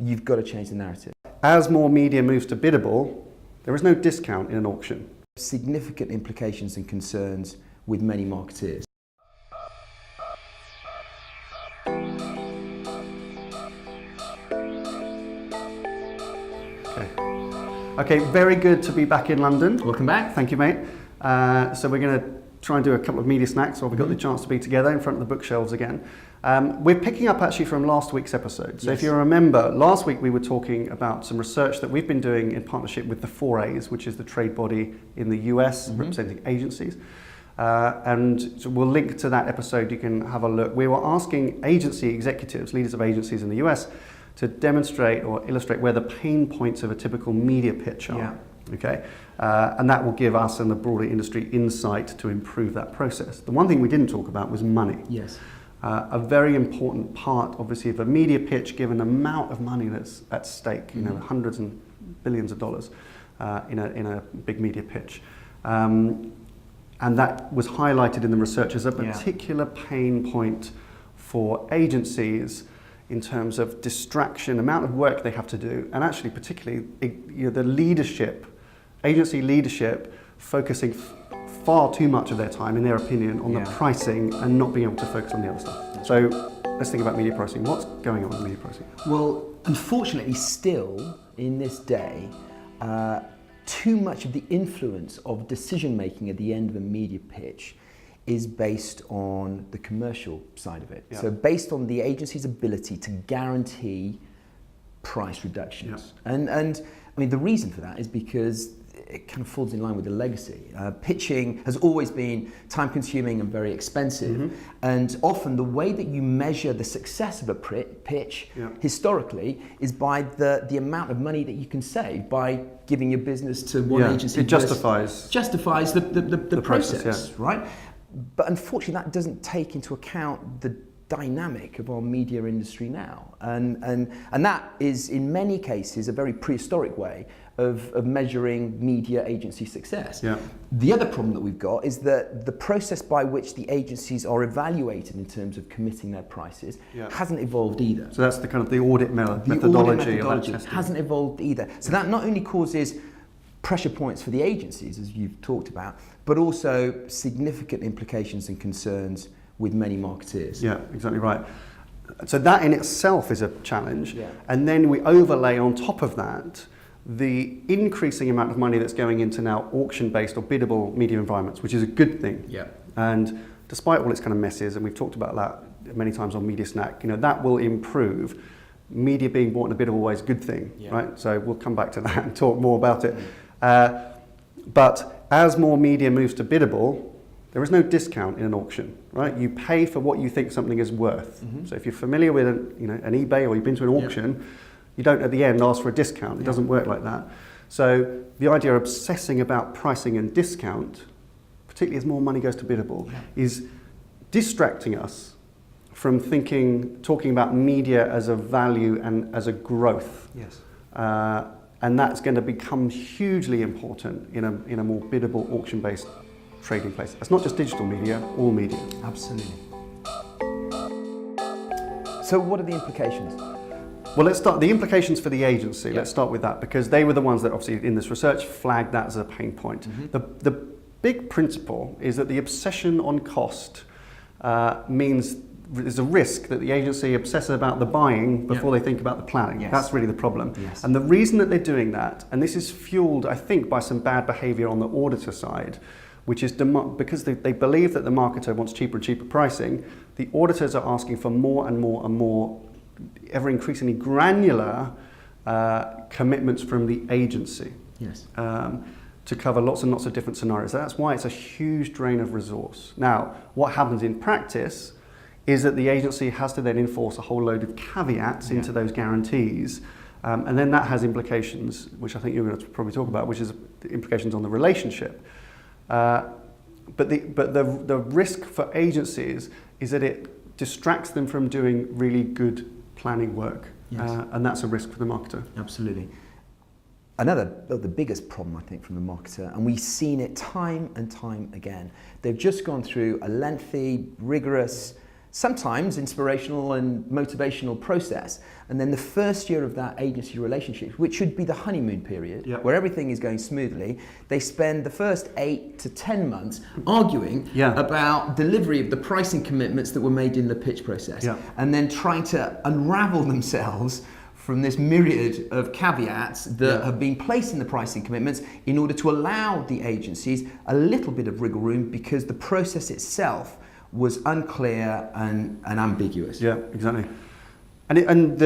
you've got to change the narrative. As more media moves to biddable, there is no discount in an auction. Significant implications and concerns with many marketeers. Okay, very good to be back in London. Welcome back. Thank you, mate. So we're going to try and do a couple of media snacks while we've got the chance to be together in front of the bookshelves again. We're picking up actually from last week's episode. So if you remember, last week we were talking about some research that we've been doing in partnership with the 4As, which is the trade body in the US representing agencies. And so we'll link to that episode, you can have a look. We were asking agency executives, leaders of agencies in the US, to demonstrate or illustrate where the pain points of a typical media pitch are. Yeah. Okay, and that will give us and the broader industry insight to improve that process. The one thing we didn't talk about was money. Yes. A very important part, obviously, of a media pitch, given the amount of money that's at stake, you know, hundreds and billions of dollars in a big media pitch. And that was highlighted in the research as a particular pain point for agencies in terms of distraction, amount of work they have to do, and actually particularly the leadership, agency leadership, focusing far too much of their time, in their opinion, on the pricing and not being able to focus on the other stuff. So let's think about media pricing. What's going on with media pricing? Well, unfortunately, still in this day, too much of the influence of decision making at the end of a media pitch is based on the commercial side of it. Yeah. So based on the agency's ability to guarantee price reductions. Yeah. And I mean, the reason for that is because it kind of falls in line with the legacy. Pitching has always been time consuming and very expensive. And often the way that you measure the success of a pitch historically is by the amount of money that you can save by giving your business to one agency. It justifies the process, yeah. right? But unfortunately, that doesn't take into account the dynamic of our media industry now. And that is, in many cases, a very prehistoric way of measuring media agency success. Yeah. The other problem that we've got is that the process by which the agencies are evaluated in terms of committing their prices hasn't evolved either. So that's the kind of the audit methodology of that testing. Hasn't evolved either. So that not only causes pressure points for the agencies, as you've talked about, but also significant implications and concerns with many marketeers. Yeah, exactly right. So that in itself is a challenge. Yeah. And then we overlay on top of that the increasing amount of money that's going into now auction-based or biddable media environments, which is a good thing. Yeah. And despite all its kind of messes, and we've talked about that many times on Media Snack, you know, that will improve. Media being bought in a biddable way is a good thing, right? So we'll come back to that and talk more about it. But as more media moves to biddable, there is no discount in an auction, right? You pay for what you think something is worth. So if you're familiar with an eBay or you've been to an auction, you don't at the end ask for a discount. It doesn't work like that. So the idea of obsessing about pricing and discount, particularly as more money goes to biddable, is distracting us from talking about media as a value and as a growth. Yes. And that's going to become hugely important in a more biddable auction-based trading place. It's not just digital media, all media. Absolutely. So what are the implications? Well, let's start the implications for the agency. Let's start with that, because they were the ones that obviously in this research flagged that as a pain point. The big principle is that the obsession on cost means there's a risk that the agency obsesses about the buying before they think about the planning. Yes. That's really the problem. Yes. And the reason that they're doing that, and this is fueled, I think, by some bad behavior on the auditor side, which is because they believe that the marketer wants cheaper and cheaper pricing, the auditors are asking for more and more and more, ever increasingly granular commitments from the agency. Yes. To cover lots and lots of different scenarios. That's why it's a huge drain of resource. Now, what happens in practice is that the agency has to then enforce a whole load of caveats into those guarantees. And then that has implications, which I think you're going to probably talk about, which is the implications on the relationship. But the risk for agencies is that it distracts them from doing really good planning work. Yes. And that's a risk for the marketer. Absolutely. Another of the biggest problem, I think, from the marketer, and we've seen it time and time again, they've just gone through a lengthy, rigorous sometimes inspirational and motivational process. And then the first year of that agency relationship, which should be the honeymoon period, Yep. where everything is going smoothly, they spend the first 8 to 10 months arguing Yeah. about delivery of the pricing commitments that were made in the pitch process. Yeah. And then trying to unravel themselves from this myriad of caveats that Yeah. have been placed in the pricing commitments in order to allow the agencies a little bit of wriggle room, because the process itself was unclear and ambiguous. Yeah, exactly. And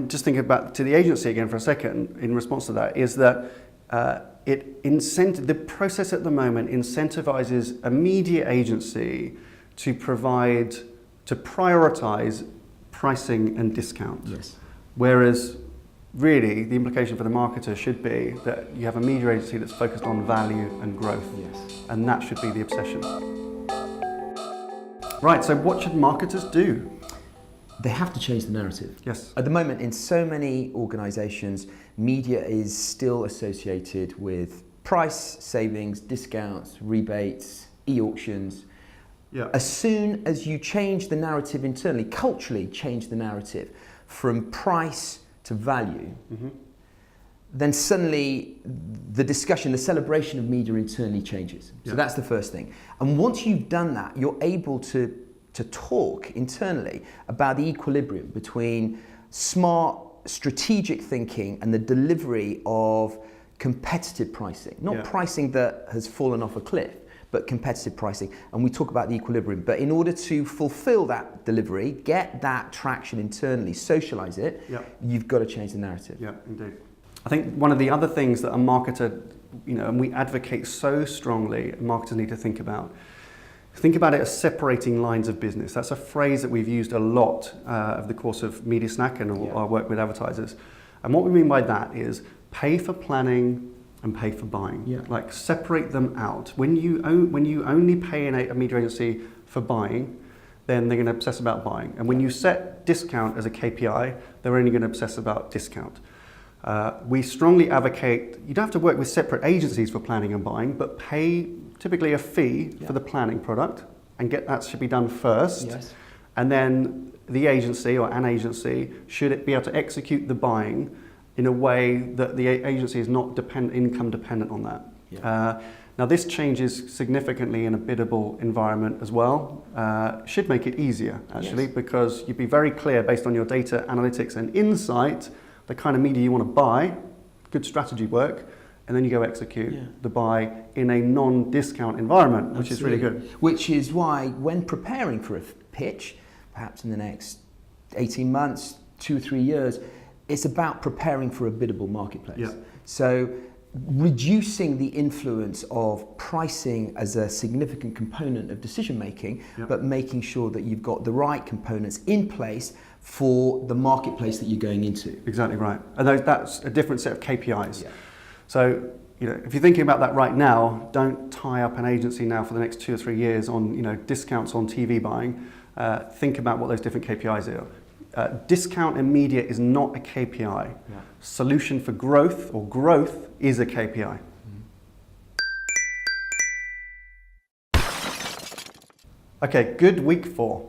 just thinking back to the agency again for a second in response to that, is that the process at the moment incentivizes a media agency to prioritize pricing and discount. Yes. Whereas really the implication for the marketer should be that you have a media agency that's focused on value and growth. Yes. And that should be the obsession. Right, so what should marketers do? They have to change the narrative. Yes. At the moment, in so many organizations, media is still associated with price savings, discounts, rebates, e-auctions. Yeah. As soon as you change the narrative internally, culturally change the narrative from price to value, then suddenly the discussion, the celebration of media internally changes. So Yeah. that's the first thing. And once you've done that, you're able to talk internally about the equilibrium between smart strategic thinking and the delivery of competitive pricing. Not Yeah. pricing that has fallen off a cliff, but competitive pricing. And we talk about the equilibrium. But in order to fulfill that delivery, get that traction internally, socialize it, Yeah. you've got to change the narrative. Yeah, indeed. I think one of the other things that a marketer, and we advocate so strongly, marketers need to think about it as separating lines of business. That's a phrase that we've used a lot over the course of Media Snack and our work with advertisers. And what we mean by that is pay for planning and pay for buying. Yeah. Like separate them out. When you only pay a media agency for buying, then they're going to obsess about buying. And when you set discount as a KPI, they're only going to obsess about discount. We strongly advocate, you don't have to work with separate agencies for planning and buying, but pay typically a fee for the planning product, and that should be done first. Yes. And then the agency or an agency should be able to execute the buying in a way that the agency is not income dependent on that. Yeah. Now this changes significantly in a biddable environment as well. Should make it easier actually, Yes. because you'd be very clear based on your data analytics and insight, the kind of media you want to buy, good strategy work, and then you go execute the buy in a non-discount environment, which is really good. Which is why when preparing for a pitch, perhaps in the next 18 months, 2 or 3 years, it's about preparing for a biddable marketplace. Yeah. So reducing the influence of pricing as a significant component of decision making, but making sure that you've got the right components in place for the marketplace that you're going into. Exactly right. And that's a different set of KPIs. Yeah. So, if you're thinking about that right now, don't tie up an agency now for the next 2 or 3 years on, discounts on TV buying. Think about what those different KPIs are. Discount in media is not a KPI. Yeah. Solution for growth or growth is a KPI. Okay, good week 4.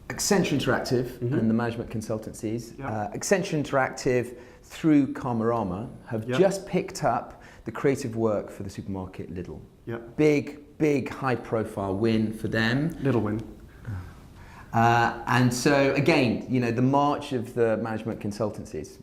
Accenture Interactive and the management consultancies. Yeah. Accenture Interactive through Karmarama have just picked up the creative work for the supermarket Lidl. Yeah. Big high profile win for them. Little win. And so again, the march of the management consultancies.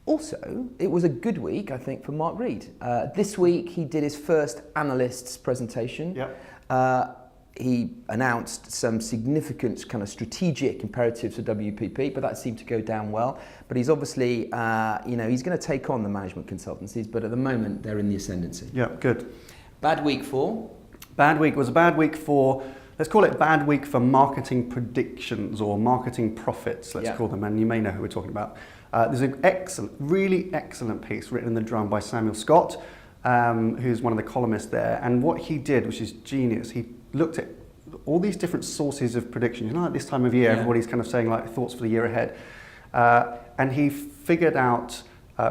Also, it was a good week, I think, for Mark Reed. This week, he did his first analysts presentation. Yeah. He announced some significant kind of strategic imperatives for WPP, but that seemed to go down well. But he's obviously, he's going to take on the management consultancies, but at the moment, they're in the ascendancy. Yeah, good. Bad week for? Bad week was a bad week for, let's call it bad week for marketing predictions or marketing profits, let's call them, and you may know who we're talking about. There's an really excellent piece written in The Drum by Samuel Scott, who's one of the columnists there, and what he did, which is genius, he looked at all these different sources of prediction. At this time of year, everybody's kind of saying like thoughts for the year ahead. And he figured out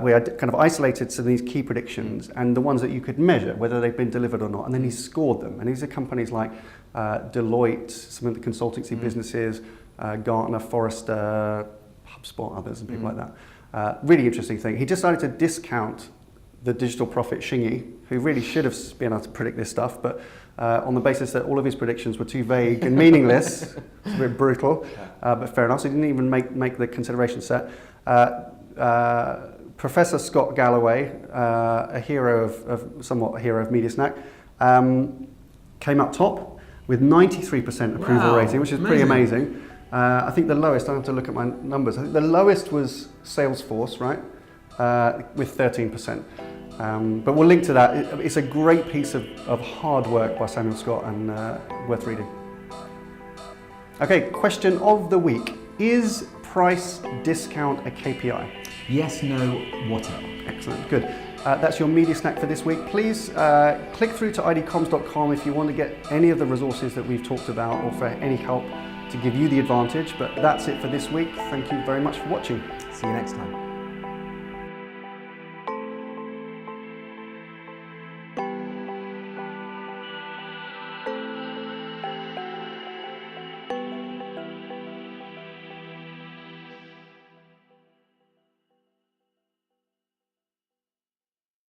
we had kind of isolated some of these key predictions and the ones that you could measure, whether they've been delivered or not, and then he scored them. And these are companies like Deloitte, some of the consultancy businesses, Gartner, Forrester, HubSpot, others, and people like that. Really interesting thing. He decided to discount the digital prophet Xingyi, who really should have been able to predict this stuff, but on the basis that all of his predictions were too vague and meaningless. It's a bit brutal, but fair enough. So he didn't even make the consideration set. Professor Scott Galloway, somewhat a hero of MediaSnack, came up top with 93% approval rating, which is pretty amazing. I think the lowest, I have to look at my numbers, I think the lowest was Salesforce, right? With 13%. But we'll link to that. It's a great piece of hard work by Samuel Scott and worth reading. Okay, question of the week. Is price discount a KPI? Yes, no, whatever. Excellent, good. That's your media snack for this week. Please click through to idcomms.com if you want to get any of the resources that we've talked about or for any help to give you the advantage. But that's it for this week. Thank you very much for watching. See you next time.